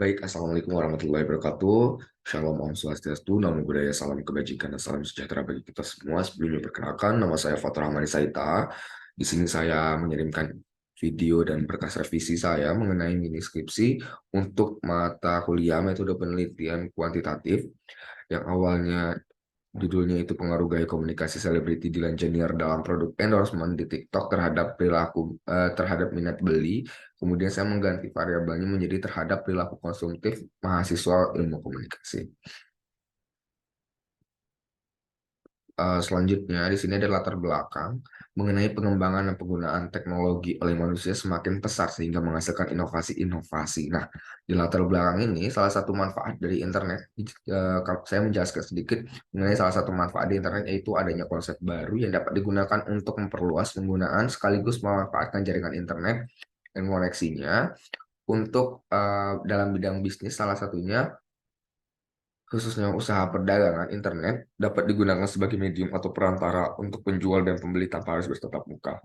Baik, Assalamualaikum warahmatullahi wabarakatuh. Shalom, Om Swastiastu, Namo Buddhaya, salam kebajikan, dan salam sejahtera bagi kita semua. Sebelumnya perkenalkan, nama saya Fatur Rahmani Saita. Di sini saya mengirimkan video dan berkas revisi saya mengenai mini skripsi untuk mata kuliah metode penelitian kuantitatif yang awalnya judulnya itu pengaruh gaya komunikasi selebriti Dylan Jenner dalam produk endorsement di TikTok terhadap terhadap minat beli. Kemudian saya mengganti variabelnya menjadi terhadap perilaku konsumtif mahasiswa ilmu komunikasi. Selanjutnya, di sini ada latar belakang mengenai pengembangan dan penggunaan teknologi oleh manusia semakin pesat sehingga menghasilkan inovasi-inovasi. Nah, di latar belakang ini, salah satu manfaat dari internet, kalau saya menjelaskan sedikit mengenai salah satu manfaat di internet, yaitu adanya konsep baru yang dapat digunakan untuk memperluas penggunaan sekaligus memanfaatkan jaringan internet dan koneksinya untuk dalam bidang bisnis, salah satunya khususnya usaha perdagangan internet, dapat digunakan sebagai medium atau perantara untuk penjual dan pembeli tanpa harus bertatap muka.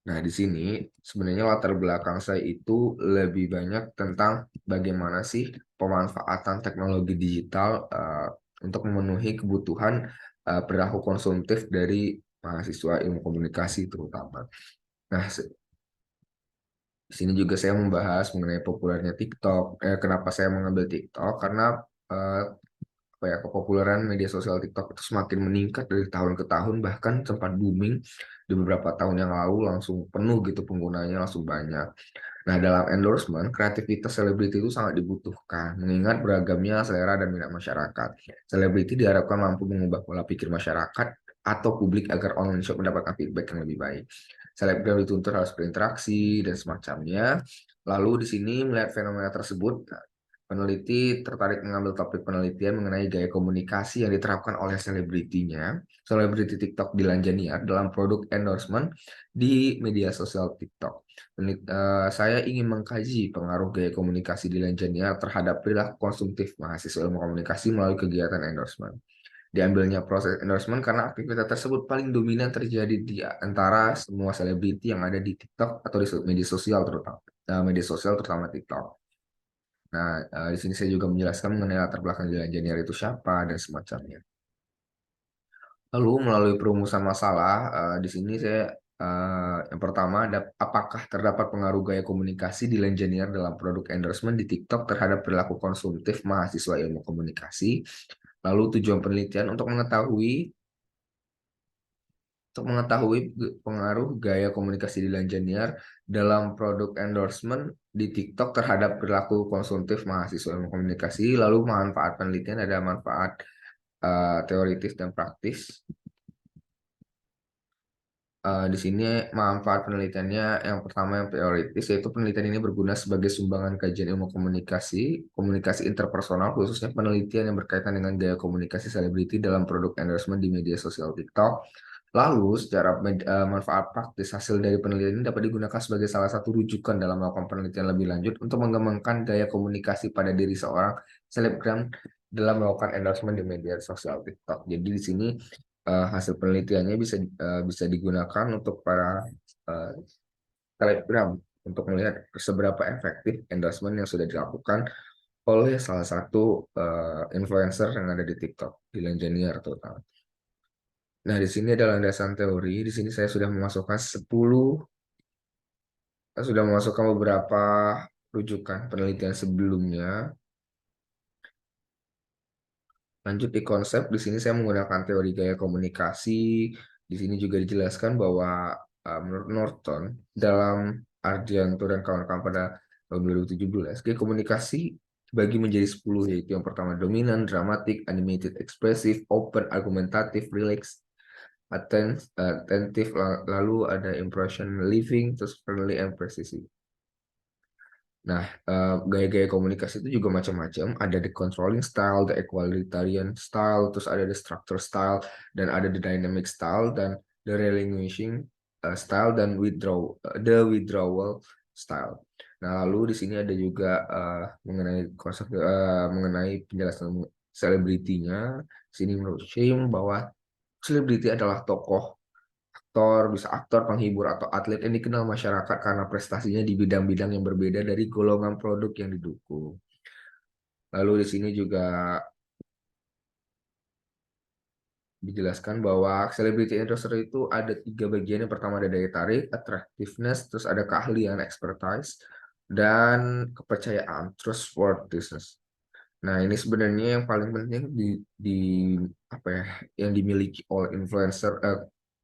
Nah, di sini sebenarnya latar belakang saya itu lebih banyak tentang bagaimana sih pemanfaatan teknologi digital untuk memenuhi kebutuhan perilaku konsumtif dari mahasiswa ilmu komunikasi terutama. Nah, di sini juga saya membahas mengenai populernya TikTok. Kenapa saya mengambil TikTok? Karena eh, apa ya, kepopuleran media sosial TikTok itu semakin meningkat dari tahun ke tahun, bahkan sempat booming di beberapa tahun yang lalu, langsung penuh gitu penggunanya, langsung banyak. Nah, dalam endorsement, kreativitas selebriti itu sangat dibutuhkan, mengingat beragamnya selera dan minat masyarakat. Selebriti diharapkan mampu mengubah pola pikir masyarakat atau publik agar online shop mendapatkan feedback yang lebih baik. Selebgram dituntut harus berinteraksi dan semacamnya. Lalu di sini melihat fenomena tersebut, peneliti tertarik mengambil topik penelitian mengenai gaya komunikasi yang diterapkan oleh selebritinya, selebriti TikTok Dilan Janiar dalam produk endorsement di media sosial TikTok. Saya ingin mengkaji pengaruh gaya komunikasi Dilan Janiar terhadap perilaku konsumtif mahasiswa ilmu komunikasi melalui kegiatan endorsement. Diambilnya proses endorsement karena aktivitas tersebut paling dominan terjadi di antara semua selebriti yang ada di TikTok atau di media sosial terutama TikTok. Nah, di sini saya juga menjelaskan mengenai latar belakang Jalan Janier itu siapa dan semacamnya. Lalu melalui perumusan masalah, di sini saya yang pertama ada apakah terdapat pengaruh gaya komunikasi di Janier dalam produk endorsement di TikTok terhadap perilaku konsumtif mahasiswa ilmu komunikasi. Lalu tujuan penelitian untuk mengetahui pengaruh gaya komunikasi di Janier dalam produk endorsement di TikTok terhadap perilaku konsumtif mahasiswa ilmu komunikasi. Lalu manfaat penelitian, ada manfaat teoritis dan praktis. Di sini manfaat penelitiannya yang pertama yang teoritis, yaitu penelitian ini berguna sebagai sumbangan kajian ilmu komunikasi, komunikasi interpersonal, khususnya penelitian yang berkaitan dengan gaya komunikasi selebriti dalam produk endorsement di media sosial TikTok. Lalu, secara manfaat praktis, hasil dari penelitian ini dapat digunakan sebagai salah satu rujukan dalam melakukan penelitian lebih lanjut untuk mengembangkan gaya komunikasi pada diri seorang selebgram dalam melakukan endorsement di media sosial TikTok. Jadi di sini hasil penelitiannya bisa digunakan untuk para eh, selebgram untuk melihat seberapa efektif endorsement yang sudah dilakukan oleh salah satu influencer yang ada di TikTok, Dylan Janier terutama. Nah, di sini ada landasan teori. Di sini saya sudah memasukkan beberapa rujukan penelitian sebelumnya. Lanjut di konsep, di sini saya menggunakan teori gaya komunikasi. Di sini juga dijelaskan bahwa menurut Norton dalam Ardianto dan kawan-kawan pada tahun 2017, gaya komunikasi bagi menjadi 10, yaitu yang pertama dominan, dramatik, animated, ekspresif, open, argumentatif, relax, attentif, lalu ada impression living, terus friendly and precise. Nah, gaya-gaya komunikasi itu juga macam-macam. Ada the controlling style, the equalitarian style, terus ada the structure style, dan ada the dynamic style, dan the relinquishing style, dan the withdrawal style. Nah, lalu di sini ada juga mengenai konsep mengenai penjelasan selebritinya. Sini menurut Shane bahwa selebriti adalah tokoh bisa aktor, penghibur, atau atlet yang dikenal masyarakat karena prestasinya di bidang-bidang yang berbeda dari golongan produk yang didukung. Lalu di sini juga dijelaskan bahwa celebrity endorser itu ada 3 bagian. Yang pertama ada daya tarik, attractiveness, terus ada keahlian, expertise, dan kepercayaan, trustworthiness. Nah, ini sebenarnya yang paling penting di apa ya, yang dimiliki oleh influencer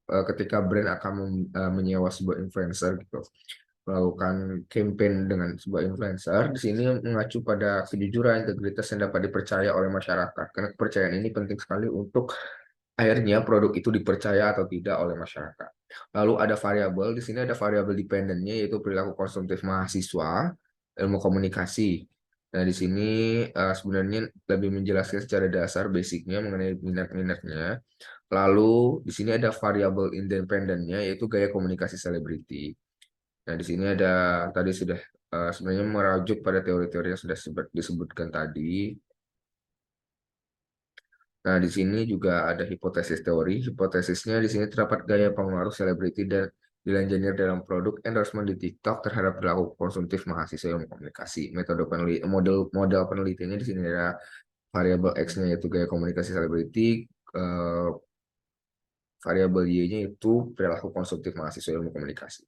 ketika brand akan menyewa sebuah influencer gitu, melakukan campaign dengan sebuah influencer. Di sini mengacu pada kejujuran, integritas yang dapat dipercaya oleh masyarakat. Karena kepercayaan ini penting sekali untuk akhirnya produk itu dipercaya atau tidak oleh masyarakat. Lalu ada variabel, di sini ada variabel dependennya yaitu perilaku konsumtif mahasiswa, ilmu komunikasi. Nah, di sini sebenarnya lebih menjelaskan secara dasar basicnya mengenai minat-minatnya. Lalu di sini ada variabel independennya yaitu gaya komunikasi selebriti. Nah, di sini ada tadi sudah sebenarnya merujuk pada teori-teori yang sudah disebutkan tadi. Nah, di sini juga ada hipotesis teori. Hipotesisnya di sini terdapat gaya pengaruh selebriti dan dilanjutkan dalam produk endorsement di TikTok terhadap perilaku konsumtif mahasiswa ilmu komunikasi. Metode model penelitiannya di sini ada variabel X-nya yaitu gaya komunikasi selebriti, variabel Y-nya itu perilaku konsumtif mahasiswa ilmu komunikasi.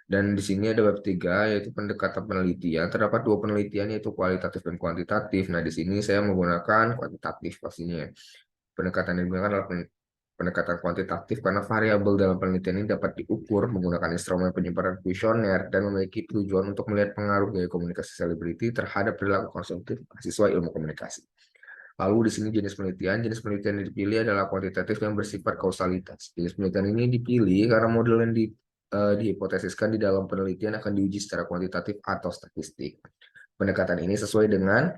Dan di sini ada web 3 yaitu pendekatan penelitian. Terdapat 2 penelitian yaitu kualitatif dan kuantitatif. Nah, di sini saya menggunakan kuantitatif pastinya. Pendekatan yang digunakan adalah pendekatan kuantitatif karena variabel dalam penelitian ini dapat diukur menggunakan instrumen penyebaran kuesioner dan memiliki tujuan untuk melihat pengaruh gaya komunikasi selebriti terhadap perilaku konsumtif mahasiswa ilmu komunikasi. Lalu di sini jenis penelitian yang dipilih adalah kuantitatif yang bersifat kausalitas. Jenis penelitian ini dipilih karena model yang dihipotesiskan di dalam penelitian akan diuji secara kuantitatif atau statistik. Pendekatan ini sesuai dengan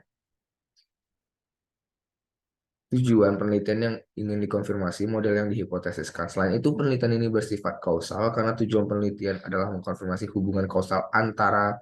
tujuan penelitian yang ingin dikonfirmasi model yang dihipotesiskan. Selain itu, penelitian ini bersifat kausal karena tujuan penelitian adalah mengkonfirmasi hubungan kausal antara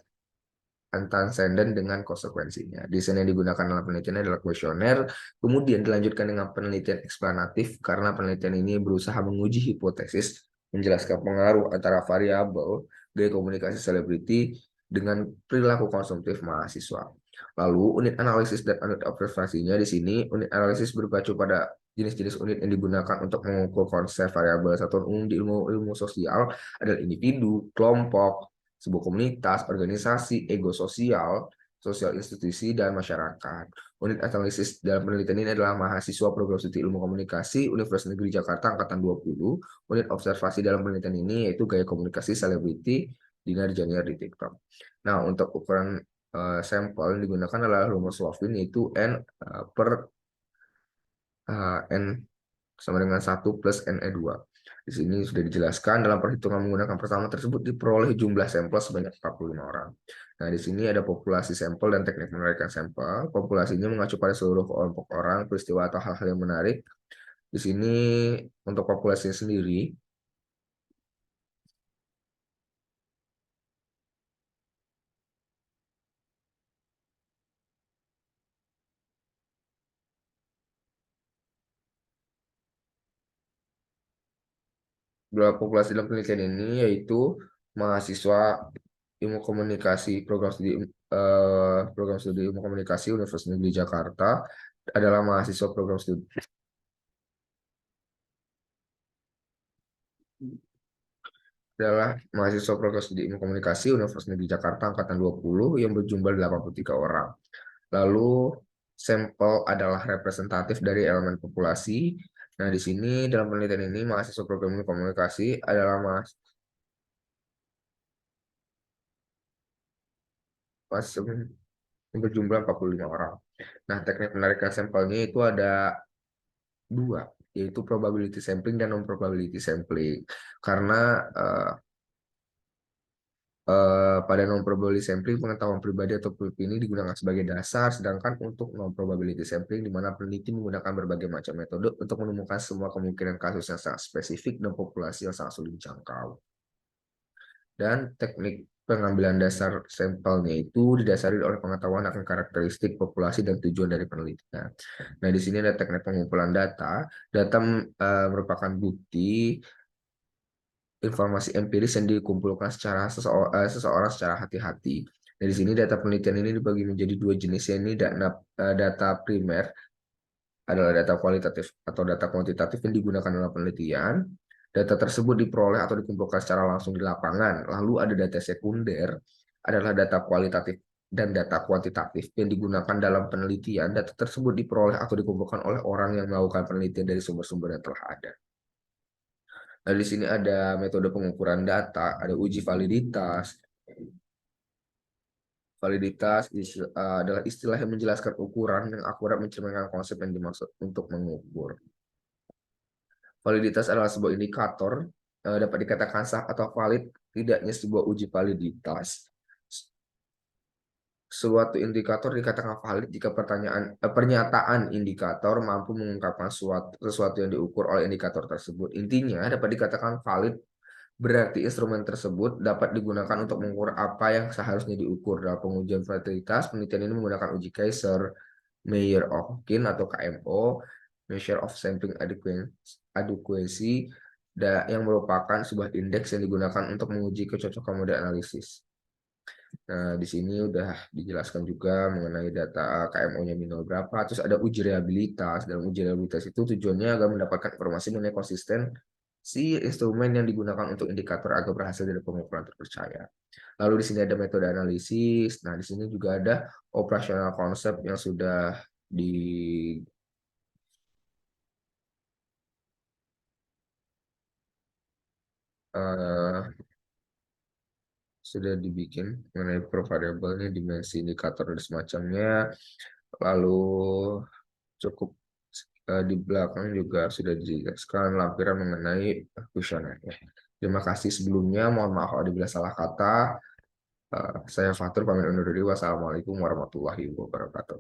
antecedent dengan konsekuensinya. Desain yang digunakan dalam penelitian adalah kuesioner, kemudian dilanjutkan dengan penelitian eksplanatif karena penelitian ini berusaha menguji hipotesis, menjelaskan pengaruh antara variabel gaya komunikasi selebriti dengan perilaku konsumtif mahasiswa. Lalu unit analisis dan unit observasinya di sini unit analisis berpacu pada jenis-jenis unit yang digunakan untuk mengukur konsep variabel. Satuan umum di ilmu sosial adalah individu, kelompok, sebuah komunitas, organisasi, ego sosial, sosial institusi, dan masyarakat. Unit analisis dalam penelitian ini adalah mahasiswa program studi ilmu komunikasi Universitas Negeri Jakarta Angkatan 20. Unit observasi dalam penelitian ini yaitu gaya komunikasi selebriti Dinar Janiar di TikTok. Nah, untuk ukuran sampel yang digunakan adalah rumus Lovin yaitu per N sama dengan 1 plus NE2. Di sini sudah dijelaskan dalam perhitungan menggunakan pertama tersebut diperoleh jumlah sampel sebanyak 45 orang. Nah, di sini ada populasi sampel dan teknik menarikkan sampel. Populasinya mengacu pada seluruh kelompok orang, peristiwa atau hal-hal yang menarik. Di sini untuk populasi sendiri, jumlah populasi dalam penelitian ini yaitu mahasiswa ilmu komunikasi program studi ilmu komunikasi Universitas Negeri Jakarta adalah mahasiswa program studi adalah mahasiswa program studi ilmu komunikasi Universitas Negeri Jakarta angkatan 20 yang berjumlah 83 orang. Lalu sampel adalah representatif dari elemen populasi. Nah, di sini dalam penelitian ini mahasiswa program ilmu komunikasi adalah mahasiswa yang berjumlah 45 orang. Nah, teknik penarikan sampelnya itu ada 2, yaitu probability sampling dan non-probability sampling. Karena pada non-probability sampling pengetahuan pribadi atau ini digunakan sebagai dasar, sedangkan untuk non-probability sampling di mana peneliti menggunakan berbagai macam metode untuk menemukan semua kemungkinan kasus yang sangat spesifik dan populasi yang sangat sulit dijangkau. Dan teknik pengambilan dasar sampelnya itu didasari oleh pengetahuan akan karakteristik populasi dan tujuan dari penelitian. Nah, di sini ada teknik pengumpulan data. Data merupakan bukti informasi empiris yang dikumpulkan seseorang secara hati-hati. Dari sini data penelitian ini dibagi menjadi dua jenis, yakni data primer adalah data kualitatif atau data kuantitatif yang digunakan dalam penelitian. Data tersebut diperoleh atau dikumpulkan secara langsung di lapangan. Lalu ada data sekunder, adalah data kualitatif dan data kuantitatif yang digunakan dalam penelitian. Data tersebut diperoleh atau dikumpulkan oleh orang yang melakukan penelitian dari sumber-sumber yang telah ada. Nah, di sini ada metode pengukuran data, ada uji validitas. Validitas adalah istilah yang menjelaskan ukuran yang akurat mencerminkan konsep yang dimaksud untuk mengukur. Validitas adalah sebuah indikator dapat dikatakan sah atau valid tidaknya sebuah uji validitas. Suatu indikator dikatakan valid jika pernyataan indikator mampu mengungkapkan sesuatu yang diukur oleh indikator tersebut. Intinya dapat dikatakan valid berarti instrumen tersebut dapat digunakan untuk mengukur apa yang seharusnya diukur. Dalam pengujian validitas, penelitian ini menggunakan uji Kaiser, Mayer-Hopkins atau KMO, Measure of Sampling Adequacy, yang merupakan sebuah indeks yang digunakan untuk menguji kecocokan model analisis. Nah, di sini udah dijelaskan juga mengenai data KMO-nya minimal berapa. Terus ada uji reliabilitas. Dalam uji reliabilitas itu tujuannya agar mendapatkan informasi mengenai konsisten si instrumen yang digunakan untuk indikator agar berhasil dari pengukuran terpercaya. Lalu di sini ada metode analisis. Nah, di sini juga ada operasional konsep yang di eh, sudah dibikin mengenai per variabelnya, dimensi indikator dan semacamnya. Lalu cukup di belakang juga sudah dijelaskan lampiran mengenai kuesioner. Terima kasih sebelumnya. Mohon maaf kalau ada salah kata. Saya Fatur pamit undur diri. Wassalamualaikum warahmatullahi wabarakatuh.